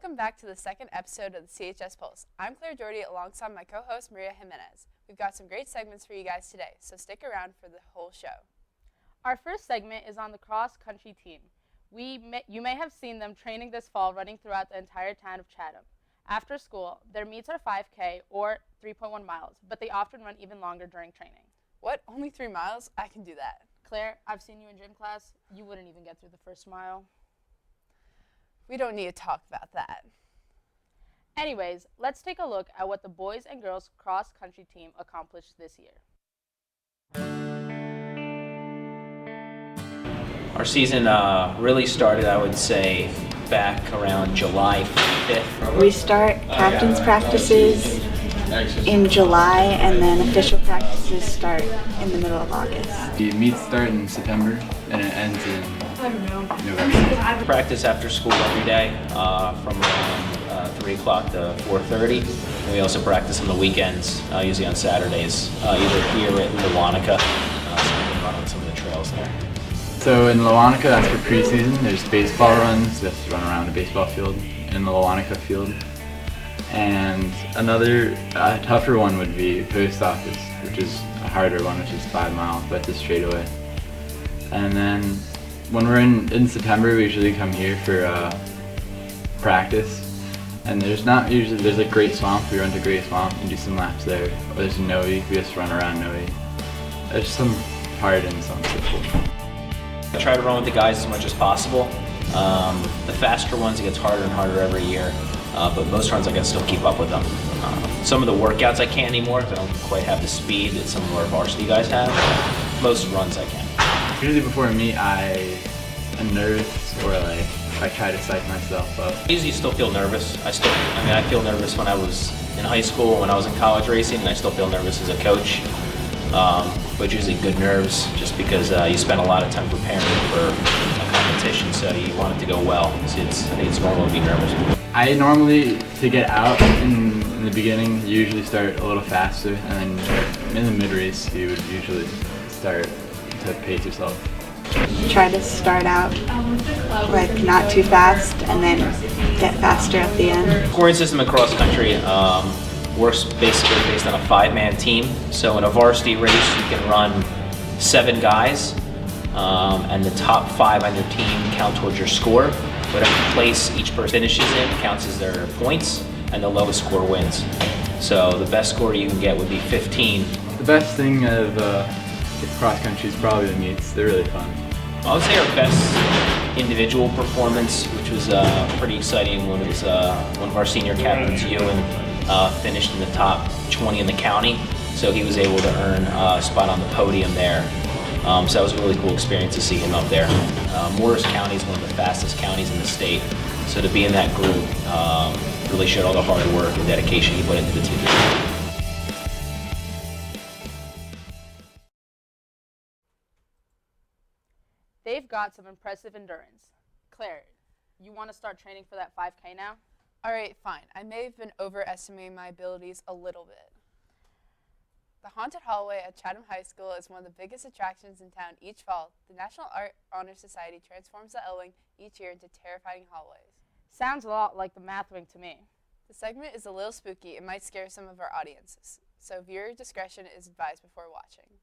Welcome back to the second episode of the CHS Pulse. I'm Claire Jordy alongside my co-host Maria Jimenez. We've got some great segments for you guys today, so stick around for the whole show. Our first segment is on the cross-country team. You may have seen them training this fall, running throughout the entire town of Chatham. After school, their meets are 5K or 3.1 miles, but they often run even longer during training. What? Only 3 miles? I can do that. Claire, I've seen you in gym class. You wouldn't even get through the first mile. We don't need to talk about that. Anyways, let's take a look at what the boys and girls cross-country team accomplished this year. Our season really started, I would say, back around July 5th. We start captain's practices in July, and then official practices start in the middle of August. The meets start in September, and it ends in November. Practice after school every day from around 3 o'clock to 4:30. And we also practice on the weekends, usually on Saturdays, either here at Lewanika, so we can run on some of the trails there. So in Lewanika, that's for preseason. There's baseball runs. You have to run around a baseball field in the Lewanika field. And another tougher one would be post office, which is a harder one, which is 5 miles, but it's a straightaway. And then when we're in September, we usually come here for practice. And there's like Great Swamp. We run to Great Swamp and do some laps there. Or there's Noe. We just run around Noe. There's some hard and some simple. I try to run with the guys as much as possible. The faster ones, it gets harder and harder every year. But most runs I can still keep up with them. Some of the workouts I can't anymore because I don't quite have the speed that some of our varsity guys have. Most runs I can. Usually before a meet, I am nervous, or like I try to psych myself up. I usually still feel nervous. I feel nervous when I was in high school, when I was in college racing, and I still feel nervous as a coach. But usually good nerves, just because you spend a lot of time preparing for a competition, so you want it to go well. So I think it's normal to be nervous. I normally, to get out in the beginning, you usually start a little faster, and then in the mid-race, you would usually start to pace yourself. Try to start out like not too fast, and then get faster at the end. Scoring system in cross country works basically based on a 5-man team. So in a varsity race, you can run 7 guys, and the top 5 on your team count towards your score. Whatever place each person finishes in counts as their points, and the lowest score wins. So the best score you can get would be 15. The best thing of cross country is probably the meets. They're really fun. I would say our best individual performance, which was pretty exciting, when it was one of our senior captains, Ewan, finished in the top 20 in the county. So he was able to earn a spot on the podium there. So that was a really cool experience to see him up there. Morris County is one of the fastest counties in the state. So to be in that group really showed all the hard work and dedication he put into the team. They've got some impressive endurance. Claire, you want to start training for that 5K now? All right, fine. I may have been overestimating my abilities a little bit. The Haunted Hallway at Chatham High School is one of the biggest attractions in town each fall. The National Art Honor Society transforms the L-Wing each year into terrifying hallways. Sounds a lot like the math wing to me. The segment is a little spooky and might scare some of our audiences, so viewer discretion is advised before watching.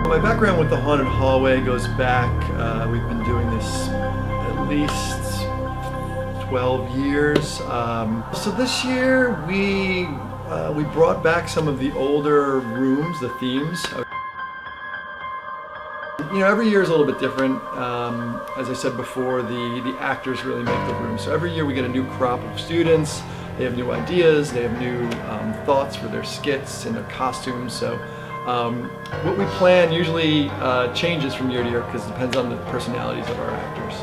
My background with the Haunted Hallway goes back, we've been doing this at least 12 years. So this year we brought back some of the older rooms, the themes. You know, every year is a little bit different. As I said before, the actors really make the room. So every year we get a new crop of students. They have new ideas, they have new thoughts for their skits and their costumes. So what we plan usually changes from year to year because it depends on the personalities of our actors.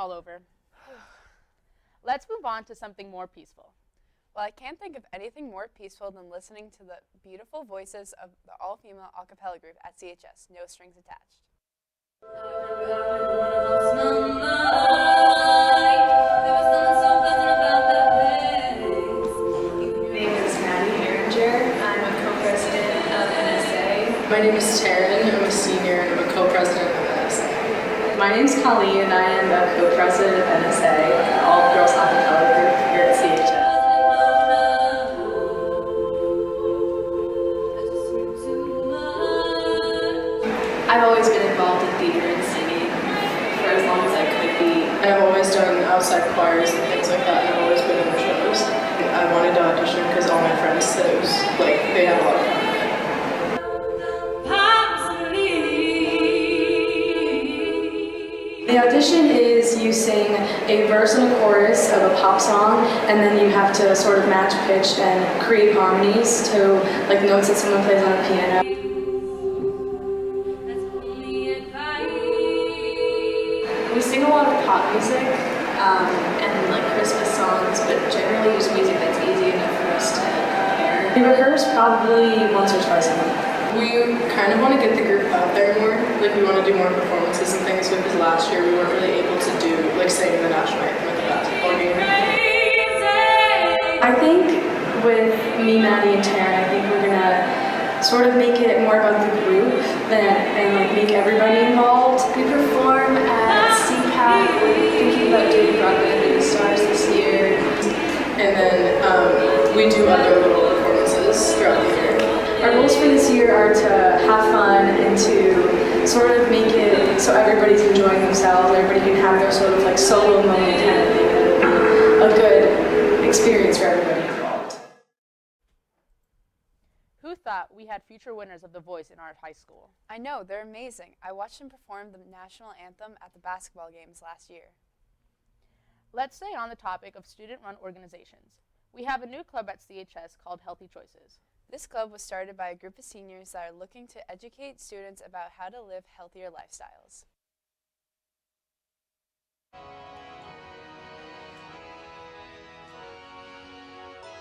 all over. Let's move on to something more peaceful. Well, I can't think of anything more peaceful than listening to the beautiful voices of the all-female acapella group at CHS, No Strings Attached. My name is Taryn, I'm a senior and I'm a co-president of NSA. My name is Colleen and I am a co-president of NSA, an all-girls acapella group here at CHS. I've always been involved in theater and singing for as long as I could be. I've always done outside choirs and things like that. I've always been in the shows. I wanted to audition because all my friends said it was like they had a lot of fun. The audition is you sing a verse and a chorus of a pop song, and then you have to sort of match pitch and create harmonies to like notes that someone plays on a piano. We sing a lot of pop music and like Christmas songs, but generally just music that's easy enough for us to compare. We rehearse probably once or twice a month. We kind of want to get the group out there more. Like we want to do more performances and things because last year we weren't really able to do like sing the national anthem at the basketball game. I think with me, Maddie, and Taryn, I think we're gonna sort of make it more about the group and like make everybody involved. We perform at CPAC. We're thinking about doing Broadway and Stars this year, and then we do other little performances throughout the year. Our goals for this year are to have fun and to sort of make it so everybody's enjoying themselves, everybody can have their sort of like solo moment kind of thing. It'll be a good experience for everybody involved. Who thought we had future winners of The Voice in our high school? I know, they're amazing. I watched them perform the national anthem at the basketball games last year. Let's stay on the topic of student-run organizations. We have a new club at CHS called Healthy Choices. This club was started by a group of seniors that are looking to educate students about how to live healthier lifestyles.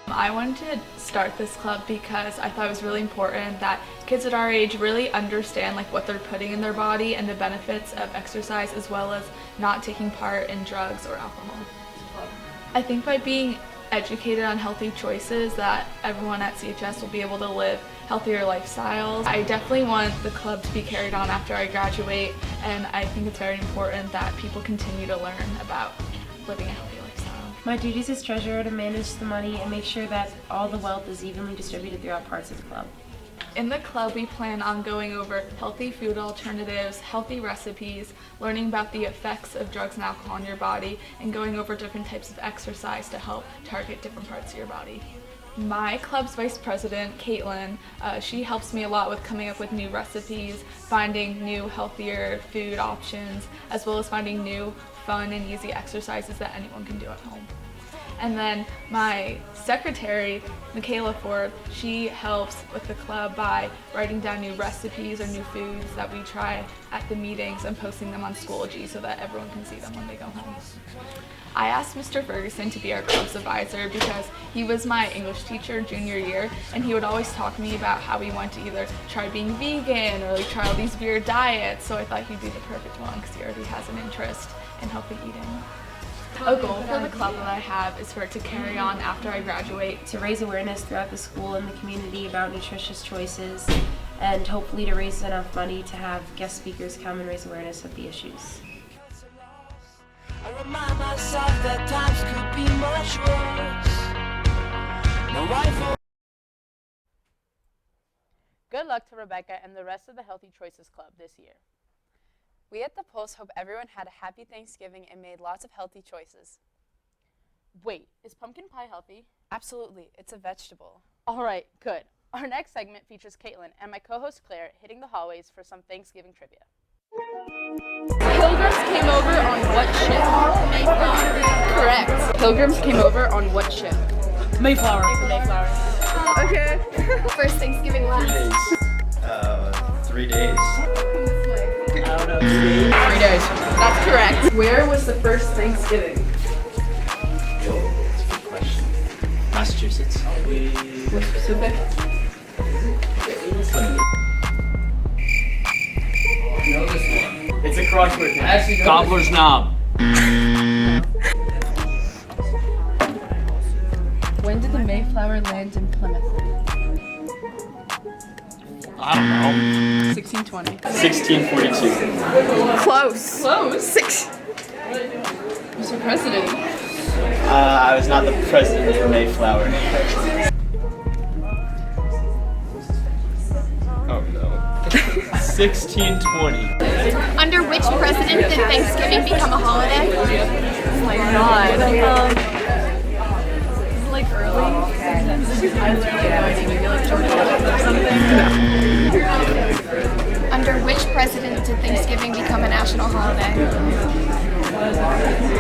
I wanted to start this club because I thought it was really important that kids at our age really understand like what they're putting in their body and the benefits of exercise, as well as not taking part in drugs or alcohol. I think by being educated on healthy choices that everyone at CHS will be able to live healthier lifestyles. I definitely want the club to be carried on after I graduate, and I think it's very important that people continue to learn about living a healthy lifestyle. My duties as treasurer are to manage the money and make sure that all the wealth is evenly distributed throughout parts of the club. In the club, we plan on going over healthy food alternatives, healthy recipes, learning about the effects of drugs and alcohol on your body, and going over different types of exercise to help target different parts of your body. My club's vice president, Caitlin, she helps me a lot with coming up with new recipes, finding new healthier food options, as well as finding new fun and easy exercises that anyone can do at home. And then my secretary, Michaela Ford, she helps with the club by writing down new recipes or new foods that we try at the meetings and posting them on Schoology so that everyone can see them when they go home. I asked Mr. Ferguson to be our club's advisor because he was my English teacher junior year, and he would always talk to me about how he wanted to either try being vegan or like try all these weird diets, so I thought he'd be the perfect one because he already has an interest in healthy eating. A goal for the club that I have is for it to carry on after I graduate. To raise awareness throughout the school and the community about nutritious choices, and hopefully to raise enough money to have guest speakers come and raise awareness of the issues. I remind myself that times could be much worse. No rifle. Good luck to Rebecca and the rest of the Healthy Choices Club this year. We at the Pulse hope everyone had a happy Thanksgiving and made lots of healthy choices. Wait, is pumpkin pie healthy? Absolutely, it's a vegetable. All right, good. Our next segment features Caitlin and my co-host Claire hitting the hallways for some Thanksgiving trivia. Pilgrims came over on what ship? Mayflower. Correct. Pilgrims came over on what ship? Mayflower. Mayflower. Okay. First Thanksgiving last. 3 days. I don't know. 3 days. That's correct. Where was the first Thanksgiving? Massachusetts. What specific? It's a crossword. Gobbler's Knob. When did the Mayflower land in Plymouth? I don't know. 1620. 1642. Close. Close. Mr. President. I was not the president of Mayflower. Oh no. 1620. Under which president did Thanksgiving become a holiday? Oh my god. Is it like early? I literally have no idea. Maybe like George or something? Under which president did Thanksgiving become a national holiday?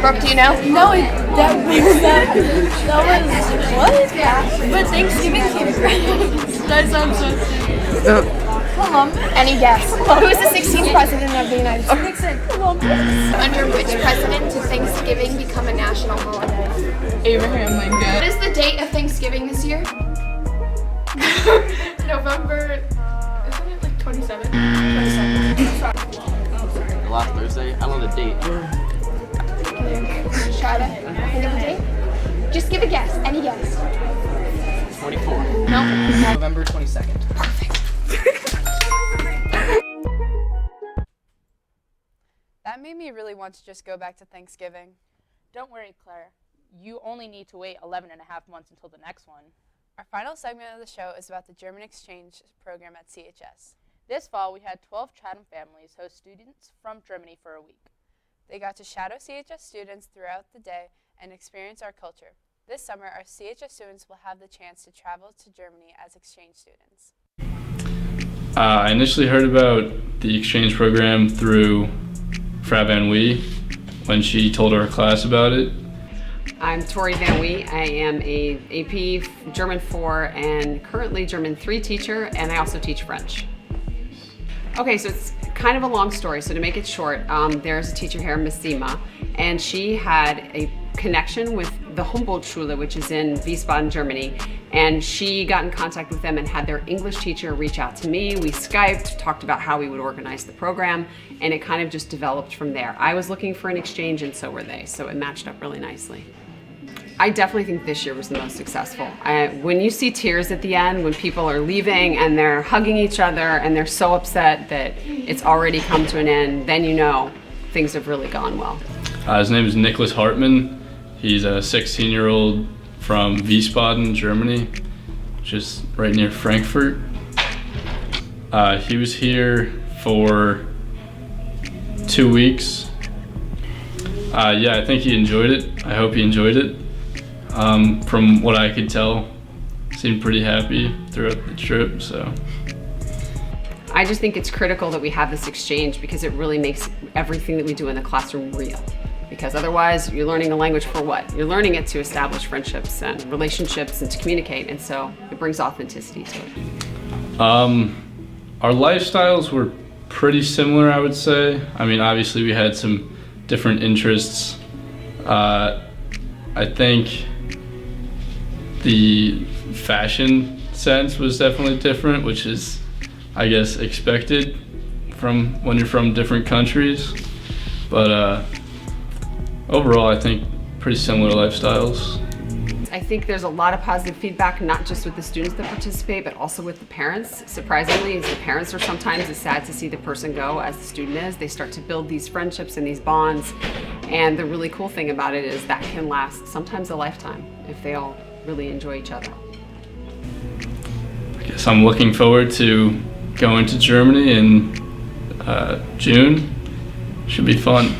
Brooke, do you know? No, that was what? But Thanksgiving came first. That sounds so stupid. Columbus. Any guess? Who is the 16th president of the United States? Nixon. Columbus. Under which president did Thanksgiving become a national holiday? Abraham Lincoln. What is the date of Thanksgiving this year? November, isn't it like 27? 22nd. The last Thursday? I don't know the date. Try to think of a date. Just give a guess. Any guess. 24. No. November 22nd. That made me really want to just go back to Thanksgiving. Don't worry, Claire. You only need to wait 11 and a half months until the next one. Our final segment of the show is about the German exchange program at CHS. This fall, we had 12 Chatham families host students from Germany for a week. They got to shadow CHS students throughout the day and experience our culture. This summer, our CHS students will have the chance to travel to Germany as exchange students. I initially heard about the exchange program through Frau Van Wee when she told our class about it. I'm Tori Van Wee. I am a AP German 4 and currently German 3 teacher, and I also teach French. Okay, so it's kind of a long story, so to make it short, there's a teacher here, Miss Sima, and she had a connection with the Humboldt-Schule, which is in Wiesbaden, Germany, and she got in contact with them and had their English teacher reach out to me. We Skyped, talked about how we would organize the program, and it kind of just developed from there. I was looking for an exchange and so were they, so it matched up really nicely. I definitely think this year was the most successful. When you see tears at the end, when people are leaving and they're hugging each other and they're so upset that it's already come to an end, then you know things have really gone well. His name is Nicholas Hartmann. He's a 16-year-old from Wiesbaden, Germany, just right near Frankfurt. He was here for 2 weeks. Yeah, I think he enjoyed it. I hope he enjoyed it. From what I could tell, seemed pretty happy throughout the trip, so. I just think it's critical that we have this exchange because it really makes everything that we do in the classroom real. Because otherwise, you're learning a language for what? You're learning it to establish friendships and relationships and to communicate, and so it brings authenticity to it. Our lifestyles were pretty similar, I would say. I mean, obviously we had some different interests. I think the fashion sense was definitely different, which is, I guess, expected from when you're from different countries. But overall, I think pretty similar lifestyles. I think there's a lot of positive feedback, not just with the students that participate, but also with the parents. Surprisingly, the parents are sometimes as sad to see the person go as the student is. They start to build these friendships and these bonds. And the really cool thing about it is that can last sometimes a lifetime if they all really enjoy each other. I guess I'm looking forward to going to Germany in June. Should be fun.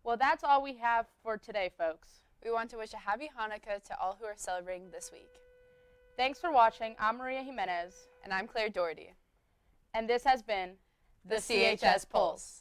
Well, that's all we have for today, folks. We want to wish a happy Hanukkah to all who are celebrating this week. Thanks for watching. I'm Maria Jimenez. And I'm Claire Doherty. And this has been the CHS Pulse.